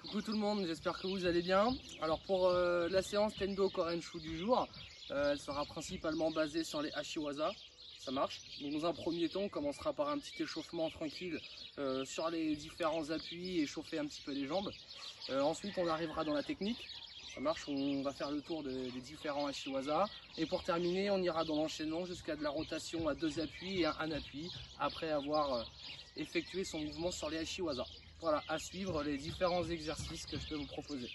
Coucou tout le monde, j'espère que vous allez bien. Alors pour la séance Tendo Korenshu du jour, elle sera principalement basée sur les Ashiwaza. Ça marche. Donc dans un premier temps, on commencera par un petit échauffement tranquille sur les différents appuis et chauffer un petit peu les jambes. Ensuite on arrivera dans la technique. Ça marche, on va faire le tour des différents Ashiwaza. Et pour terminer, on ira dans l'enchaînement jusqu'à de la rotation à 2 appuis et un appui après avoir effectué son mouvement sur les Ashiwaza. Voilà, à suivre les différents exercices que je peux vous proposer.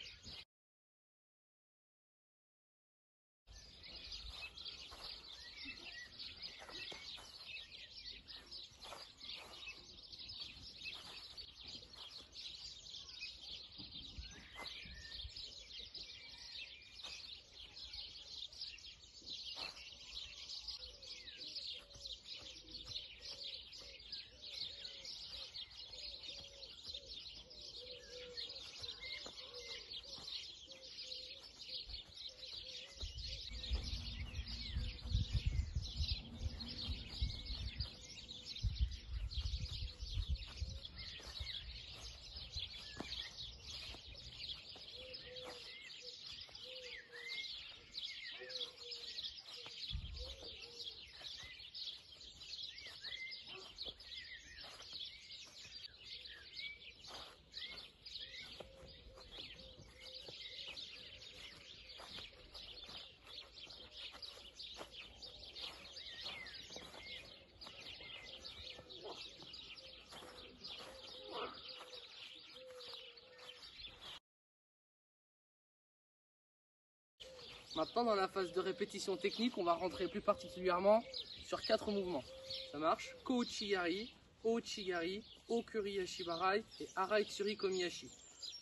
Maintenant, dans la phase de répétition technique, on va rentrer plus particulièrement sur 4 mouvements. Ça marche: Kouchigari, Ouchigari, Okuri Ashibarai et Arai Tsuri Komiyashi.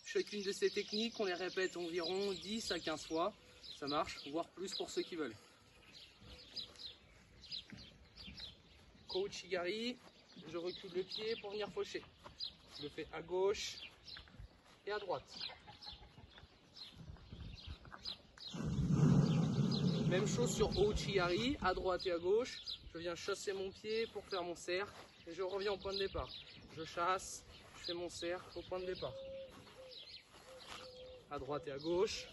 Chacune de ces techniques, on les répète environ 10 à 15 fois. Ça marche, voire plus pour ceux qui veulent. Kouchigari, je recule le pied pour venir faucher. Je le fais à gauche et à droite. Même chose sur Ouchigari, à droite et à gauche. Je viens chasser mon pied pour faire mon cercle et je reviens au point de départ. Je chasse, je fais mon cercle au point de départ. À droite et à gauche.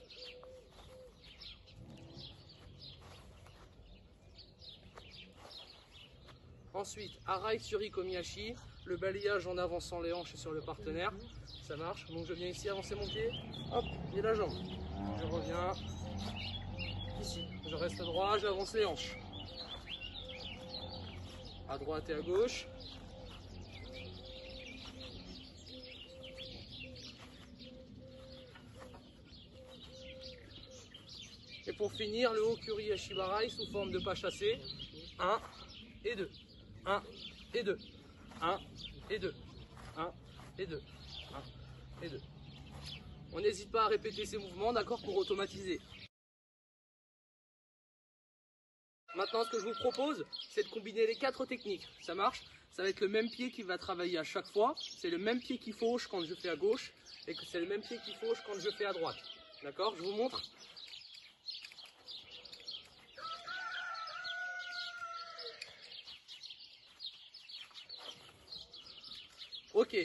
Ensuite, Arai Tsuri Komiyashi, le balayage en avançant les hanches sur le partenaire. Ça marche. Donc je viens ici avancer mon pied, hop, et la jambe. Je reviens ici. Je reste droit, j'avance les hanches. À droite et à gauche. Et pour finir, le Okuri Ashibarai sous forme de pas chassé. 1 et 2. 1 et 2. 1 et 2. 1 et 2. 1 et 2. On n'hésite pas à répéter ces mouvements, d'accord, pour automatiser. Maintenant, ce que je vous propose, c'est de combiner les 4 techniques. Ça marche? Ça va être le même pied qui va travailler à chaque fois. C'est le même pied qui fauche quand je fais à gauche et que c'est le même pied qui fauche quand je fais à droite. D'accord? Je vous montre. Ok,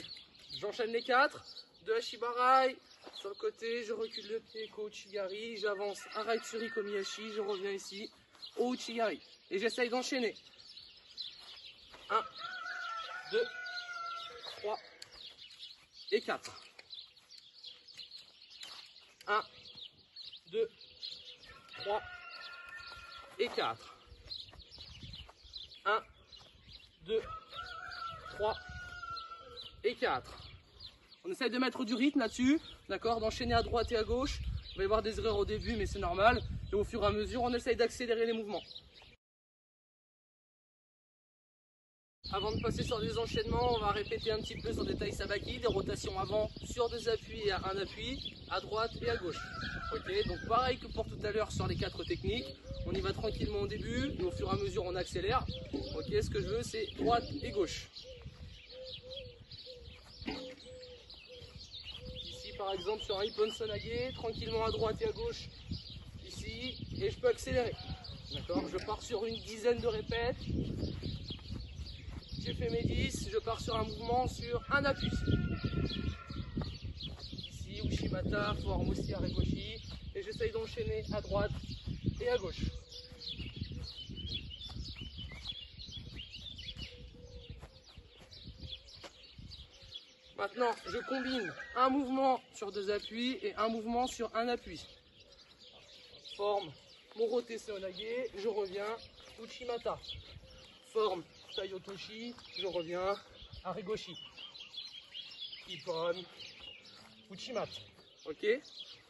j'enchaîne les 4. 2 Ashibarai. Sur le côté, je recule le pied, Kouchigari. J'avance, Arai Tsuri Komiyashi. Je reviens ici. Ouchigari. Et j'essaye d'enchaîner. 1, 2, 3 et 4. 1, 2, 3 et 4. 1, 2, 3 et 4. On essaye de mettre du rythme là-dessus, d'accord, d'enchaîner à droite et à gauche. Il va y avoir des erreurs au début, mais c'est normal. Et au fur et à mesure, on essaye d'accélérer les mouvements. Avant de passer sur des enchaînements, on va répéter un petit peu sur des taï sabaki, des rotations avant sur 2 appuis et un appui, à droite et à gauche. Ok, donc pareil que pour tout à l'heure sur les 4 techniques, on y va tranquillement au début, et au fur et à mesure on accélère. Ok, ce que je veux c'est droite et gauche. Ici par exemple sur un Ippon Sonage, tranquillement à droite et à gauche, ici, et je peux accélérer. D'accord, je pars sur une dizaine de répètes. J'ai fait mes 10, je pars sur un mouvement sur un appui. Ici Ushimata, forme aussi Aregoshi. Et j'essaye d'enchaîner à droite et à gauche. Maintenant, je combine un mouvement sur 2 appuis et un mouvement sur un appui. Forme Morote Seonage, je reviens Uchimata. Forme Tayotoshi, je reviens Aregoshi. Ippon, Uchimata. Ok?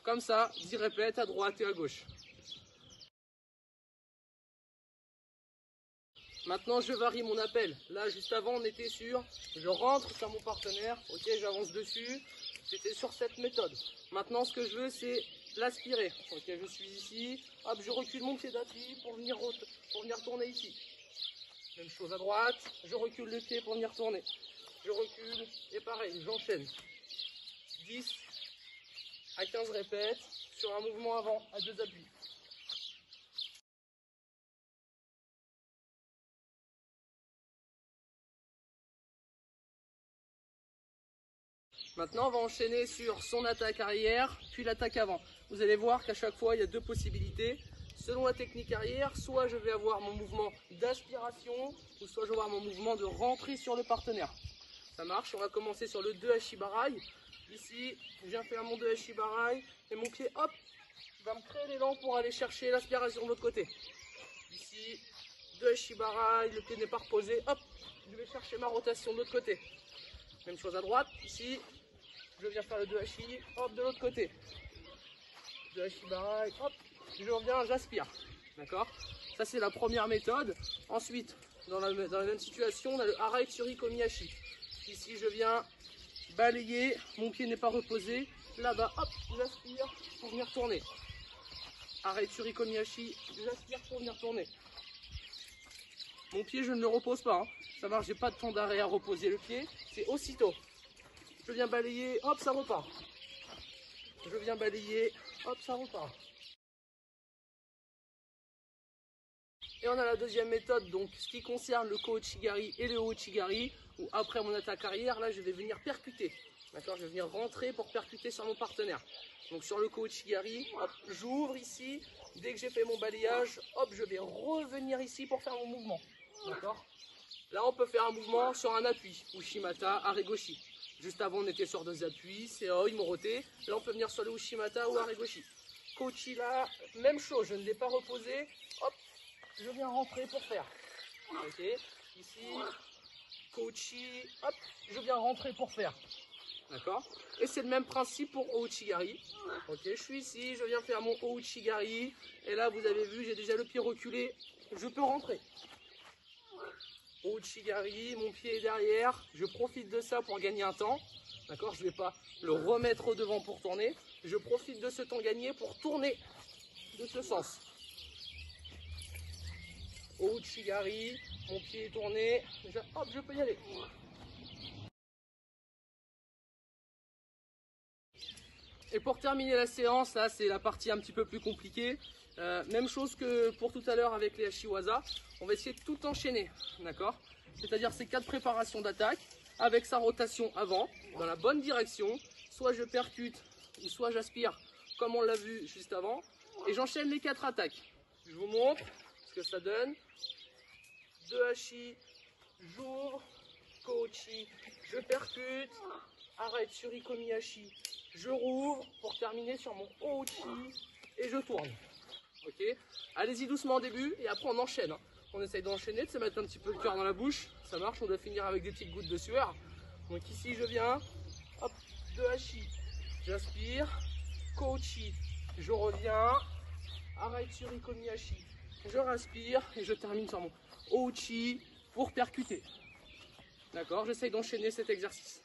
Comme ça, 10 répètes à droite et à gauche. Maintenant, je varie mon appel. Là, juste avant, on était sur, je rentre sur mon partenaire, ok, j'avance dessus. J'étais sur cette méthode. Maintenant, ce que je veux, c'est l'aspirer. Ok, je suis ici, hop, je recule mon pied d'appui pour venir tourner ici. Même chose à droite, je recule le pied pour venir tourner. Je recule, et pareil, j'enchaîne. 10 à 15 répètes sur un mouvement avant à 2 appuis. Maintenant, on va enchaîner sur son attaque arrière, puis l'attaque avant. Vous allez voir qu'à chaque fois, il y a 2 possibilités. Selon la technique arrière, soit je vais avoir mon mouvement d'aspiration, ou soit je vais avoir mon mouvement de rentrée sur le partenaire. Ça marche, on va commencer sur le 2 Hashibarai. Ici, je viens faire mon 2 Hashibarai, et mon pied, hop, va me créer l'élan pour aller chercher l'aspiration de l'autre côté. Ici, 2 Hashibarai, le pied n'est pas reposé, hop, je vais chercher ma rotation de l'autre côté. Même chose à droite, ici, je viens faire le 2 Hashi, hop, de l'autre côté. 2 Hashibarai, hop, je reviens, j'aspire. D'accord? Ça, c'est la première méthode. Ensuite, dans la même situation, on a le Harai Tsuri Komihashi. Ici, je viens balayer, mon pied n'est pas reposé. Là-bas, hop, j'aspire pour venir tourner. Harai Tsuri Komihashi, j'aspire pour venir tourner. Mon pied, je ne le repose pas. Hein. Ça marche, j'ai pas de temps d'arrêt à reposer le pied. C'est aussitôt. Je viens balayer, hop, ça repart. Je viens balayer, hop, ça repart. Et on a la deuxième méthode, donc ce qui concerne le Kouchigari et le Ouchigari, où après mon attaque arrière, là, je vais venir percuter. D'accord, je vais venir rentrer pour percuter sur mon partenaire. Donc sur le Kouchigari, hop, j'ouvre ici. Dès que j'ai fait mon balayage, hop, je vais revenir ici pour faire mon mouvement. D'accord? Là, on peut faire un mouvement sur un appui, Ushimata, Aregoshi. Juste avant, on était sur 2 appuis, Seoi, Morote. Là, on peut venir sur le Ushimata ou Aregoshi. Kochi, là, même chose, je ne l'ai pas reposé. Hop, je viens rentrer pour faire. Ok, ici, Kochi, hop, je viens rentrer pour faire. D'accord? Et c'est le même principe pour Ouchigari. Ok, je suis ici, je viens faire mon Ouchigari. Et là, vous avez vu, j'ai déjà le pied reculé. Je peux rentrer. Ouchigari, mon pied est derrière. Je profite de ça pour gagner un temps. D'accord? Je ne vais pas le remettre au devant pour tourner. Je profite de ce temps gagné pour tourner de ce sens. Ouchigari, mon pied est tourné. Hop, je peux y aller. Et pour terminer la séance, là c'est la partie un petit peu plus compliquée. Même chose que pour tout à l'heure avec les Hashiwaza. On va essayer de tout enchaîner, d'accord? C'est-à-dire ces 4 préparations d'attaque avec sa rotation avant, dans la bonne direction. Soit je percute, ou soit j'aspire, comme on l'a vu juste avant. Et j'enchaîne les 4 attaques. Je vous montre ce que ça donne. 2 Hashi, j'ouvre, Kochi, je percute, arrête sur Ikomihashi, je rouvre pour terminer sur mon Ouchi et je tourne. Ok, allez-y doucement au début et après on enchaîne. On essaye d'enchaîner, de se mettre un petit peu le cœur dans la bouche. Ça marche, on doit finir avec des petites gouttes de sueur. Donc ici je viens, hop, 2 Hashi, j'aspire, Kochi, je reviens, arrête sur Ikomihashi, je respire et je termine sur mon Ouchi pour percuter. D'accord, j'essaye d'enchaîner cet exercice.